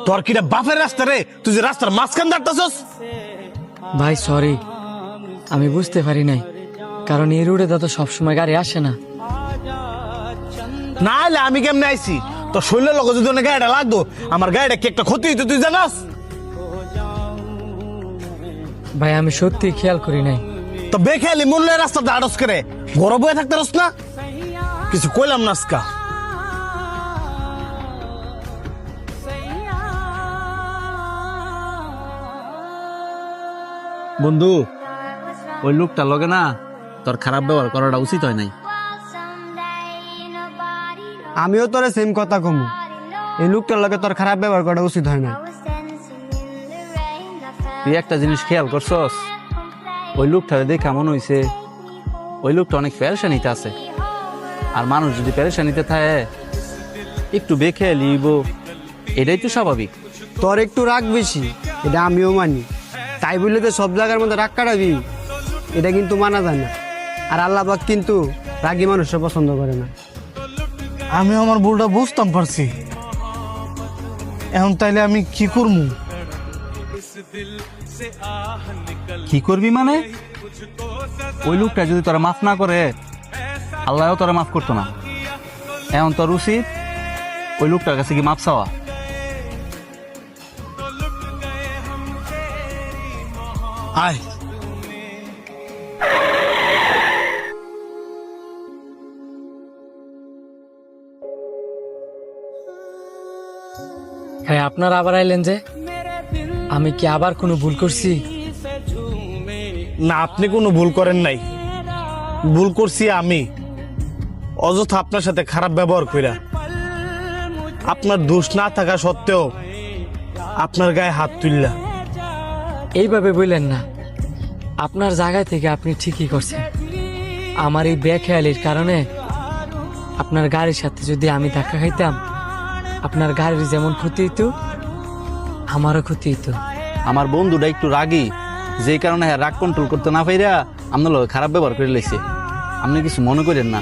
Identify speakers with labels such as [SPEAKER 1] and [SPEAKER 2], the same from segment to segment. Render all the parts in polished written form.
[SPEAKER 1] তোর কিটা বাপের রাস্তা রে, তুই যে রাস্তার মাঝখান দাঁড়াতেছস।
[SPEAKER 2] ভাই সরি, আমি বুঝতে পারি নাই, কারণ এই রোডে তো সবসময় গাড়ি আসে না।
[SPEAKER 1] না হলে আমি কেমনে আইছি? তোর শরীরের লোক যদি অনেক গাড়িটা লাগতো, আমার গাড়িটা কি একটা ক্ষতি হইতো তুই জানাস?
[SPEAKER 2] ভাই আমি সত্যি খেয়াল করি নাই।
[SPEAKER 1] তো বেখেয়ালি মূল্যের রাস্তা দাঁড়স করে গরম হয়ে থাকতে রস না, কিছু কইলাম না আজকা।
[SPEAKER 3] বন্ধু, ওই লোকটা লগে না তোর খারাপ ব্যবহার করাটা উচিত হয় নাই।
[SPEAKER 4] আমিও তোরে সেম কথা কমু, এই লোকটার লগে তোর খারাপ ব্যবহার করা উচিত হয় না।
[SPEAKER 3] তুই একটা জিনিস খেয়াল করছস, ওই লোকটারে দেখে মনে হইছে ওই লোকটা অনেক পেরেশানিতে আছে। আর মানুষ যদি পেরেশানিতে থাকে একটু বেখেয়ালি হইব, এটাই তো স্বাভাবিক।
[SPEAKER 4] তোর একটু রাগ বেশি, এটা আমিও মানি। তাই বললে তো সব জায়গার মধ্যে রাগ কাটাবি, এটা কিন্তু মানা যায় না। আর আল্লাহ পাক কিন্তু রাগী মানুষকে পছন্দ করে না।
[SPEAKER 1] আমি আমার ভুলটা বুঝতাম পারছি, এখন তাইলে আমি কি করবো?
[SPEAKER 3] কি করবি মানে? ওই লোকটা যদি তোরা মাফ না করে, আল্লাহও তোরা মাফ করতো না। এখন তোর উচিত ওই লোকটার কাছে কি মাফ চাওয়া।
[SPEAKER 1] আয়
[SPEAKER 2] হ্যাঁ, আপনারা আবার আইলেন যে, আমি কি আবার কোনো ভুল করছি?
[SPEAKER 1] না, আপনি কোনো ভুল করেন নাই। ভুল করছি আমি, অযথা আপনার সাথে খারাপ ব্যবহার কইরা। আপনার দোষ না থাকা সত্ত্বেও আপনার গায়ে হাত তুললা।
[SPEAKER 2] এইভাবে বললেন না, আপনার জায়গা থেকে আপনি ঠিকই করছেন। আমার এই বেখেয়ালির কারণে আপনার গাড়ির সাথে যদি আমি ধাক্কা খাইতাম, আপনার গাড়ির যেমন ক্ষতি হইতো, আমারও ক্ষতি হইতো।
[SPEAKER 3] আমার বন্ধুটা একটু রাগী, যেই কারণে রাগ কন্ট্রোল করতে না পাইরা আপনার লগে খারাপ ব্যবহার করে লাইছে। আপনি কিছু মনে করেন না,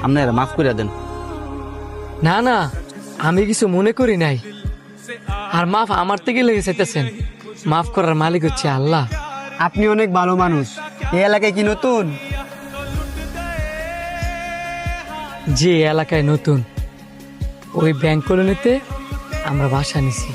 [SPEAKER 3] আপনি এরা মাফ করে দেন।
[SPEAKER 2] না না, আমি কিছু মনে করি নাই। আর মাফ আমার থেকে লেগে চাইতেছেন, মাফ করার মালিক হচ্ছে আল্লাহ।
[SPEAKER 4] আপনি অনেক ভালো মানুষ। এই এলাকায় কি নতুন?
[SPEAKER 2] যে এলাকায় নতুন, ওই ব্যাংক কলোনিতে আমরা বাসা নিছি।